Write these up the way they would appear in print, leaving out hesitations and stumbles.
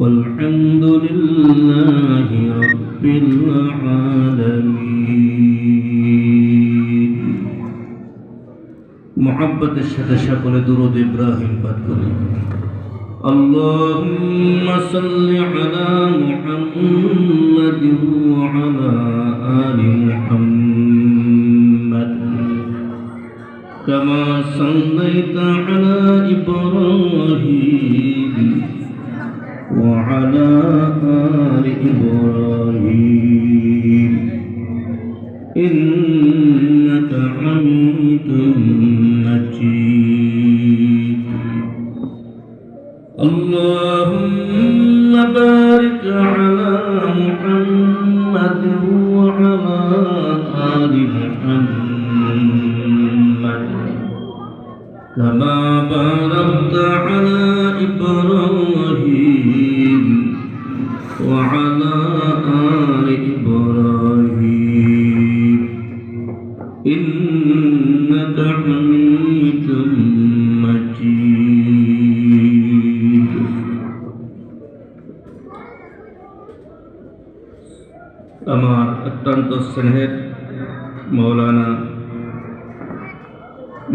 والحمد لله رب العالمين محبت الشتى شكل درود إبراهيم باتكري اللهم صل على محمد وعلى آل محمد كما صليت على إبراهيم وعلى آل إبراهيم إنك حميد مجيد اللهم بارك على محمد وعلى آل محمد كما باركت على إبراهيم وعلى آل إبراهيم إنك حميد مجيد আমার অত্যন্ত স্নেহের মৌলানা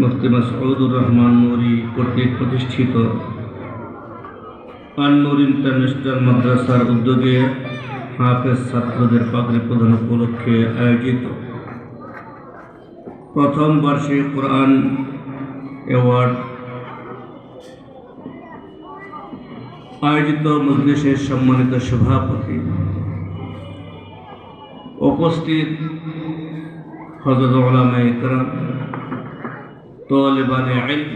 মুফতি মাসউদুর রহমান নুরী কর্তৃক প্রতিষ্ঠিত আন-নূর ইন্টারন্যাশনাল মাদ্রাসার উদ্যোগে হাফেজ ছাত্রদের পাগড়ি প্রদান উপলক্ষে আয়োজিত প্রথম বার্ষিক কোরআন অ্যাওয়ার্ড আয়োজিত মজলিসের সম্মানিত সভাপতি, উপস্থিত হযরত উলামায়ে কেরাম, তালেবানে ইলম,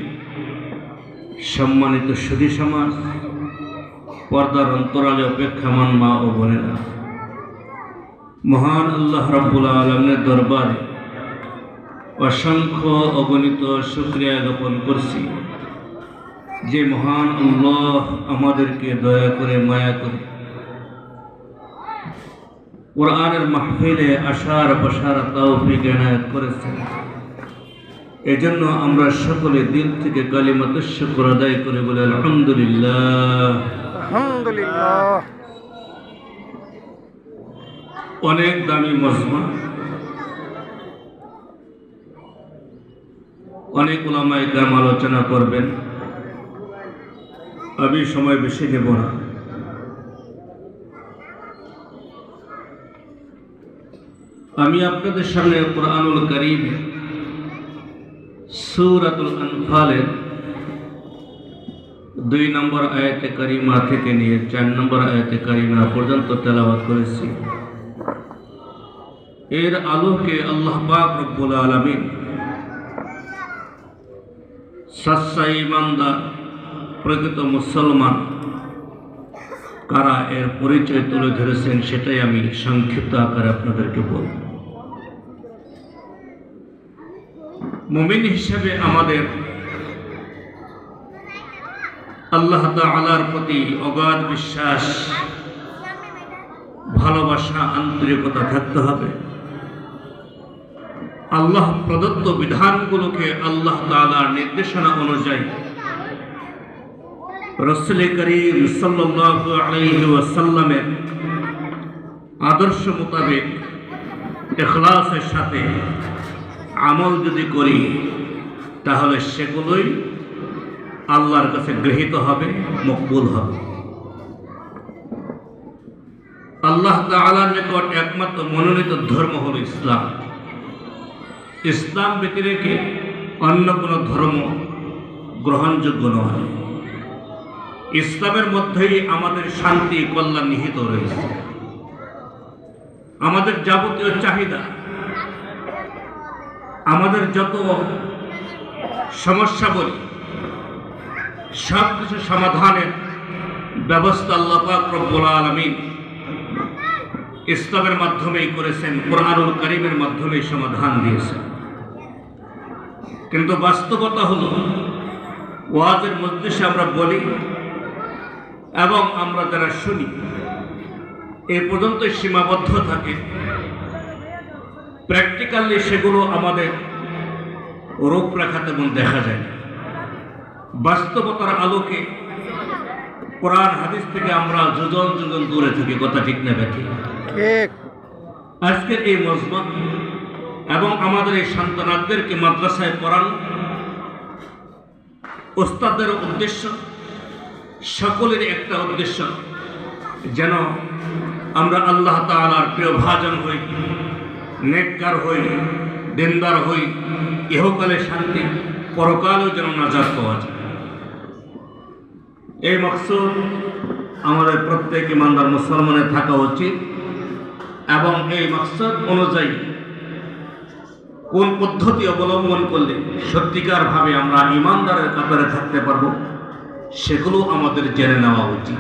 সম্মানিত সুধী সমাজ, পর্দার অন্তরালে অপেক্ষামান মা ও বোনেরা, মহান আল্লাহ রাব্বুল আলামিনের দরবারে অসংখ্য অগণিত শুকরিয়া জ্ঞাপন করছি যে মহান আল্লাহ আমাদেরকে দয়া করে মায়া করে কোরআনের মাহফিলে আসার বসার তৌফিক এনায়েত করেছেন। এজন্য আমরা সকলে দিল থেকে কালিমাতুশ শুকর আদায় করে বলি আলহামদুলিল্লাহ। আলহামদুলিল্লাহ। অনেক দামি মজমা, অনেক উলামায়ে কেরাম আলোচনা করবেন, আমি সময় বেশি নেব না। আমি আপনাদের সামনে কুরআনুল কারীম সূরাতুল আনফালের 2 নম্বর আয়াতে কারিমা থেকে নিয়ে 4 নম্বর আয়াতে কারিমা পর্যন্ত তেলাওয়াত করেছি। এর আলোকে আল্লাহ পাক রব্বুল আলামিন সচ্চা ঈমানদার প্রকৃত মুসলমান কারা এর পরিচয় তুলে ধরেছেন সেটাই আমি সংক্ষিপ্ত আকারে আপনাদেরকে বলব। মুমিন হিসেবে আমাদের আল্লাহ তাআলার প্রতি অগাধ বিশ্বাস, ভালোবাসা, আন্তরিকতা থাকতে হবে। আল্লাহ প্রদত্ত বিধানগুলোকে আল্লাহ তাআলার নির্দেশনা অনুযায়ী রাসূল করিম সাল্লাল্লাহু আলাইহি ওয়াসাল্লামের আদর্শ মোতাবেক ইখলাসের সাথে আমল যদি করি তাহলে সেগুলোই আল্লাহর কাছে গৃহীত হবে, মকবুল হবে। আল্লাহ তাআলার নিকট একমাত্র মনোনীত ধর্ম হলো ইসলাম। ইসলাম ব্যতিরেকে অন্য কোনো ধর্ম গ্রহণযোগ্য নয়। ইসলামের মধ্যেই আমাদের শান্তি, কল্যাণ নিহিত রয়েছে। আমাদের যাবতীয় চাহিদা, আমাদের যত সমস্যা বলি সব কিছু সমাধানের ব্যবস্থা আল্লাহ পাক রব্বুল আলামিন ইসলামের মাধ্যমেই করেছেন, কুরআনুল কারীমের মাধ্যমেই সমাধান দিয়েছেন। কিন্তু বাস্তবতা হলো ওয়াজের মজলিসে আমরা বলি এবং আমরা যারা শুনি এ পর্যন্ত সীমাবদ্ধ থাকে। প্র্যাকটিক্যালি সেগুলো আমাদের রূপরেখা তেমন দেখা যায় না। বাস্তবতার আলোকে কোরআন হাদিস থেকে আমরা যোজন যোজন দূরে থাকি, কথা ঠিক না ব্যাঠিক? ঠিক। আজকের এই মজমা এবং আমাদের এই সন্তানদেরকে মাদ্রাসায় পড়ানো ওস্তাদের উদ্দেশ্য, সকলের একটা উদ্দেশ্য, যেন আমরা আল্লাহ তাআলার প্রিয় ভাজন হই, নেককার হই, দিনদার হই, ইহকালে শান্তি, পরকালেও যেন নাজাত পাওয়া যায়। এই মকসুদ আমাদের প্রত্যেক ইমানদার মুসলমানের থাকা উচিত এবং এই মকসদ অনুযায়ী কোন পদ্ধতি অবলম্বন করলে সত্যিকারভাবে আমরা ইমানদারের কাতারে থাকতে পারবো সেগুলো আমাদের জেনে নেওয়া উচিত।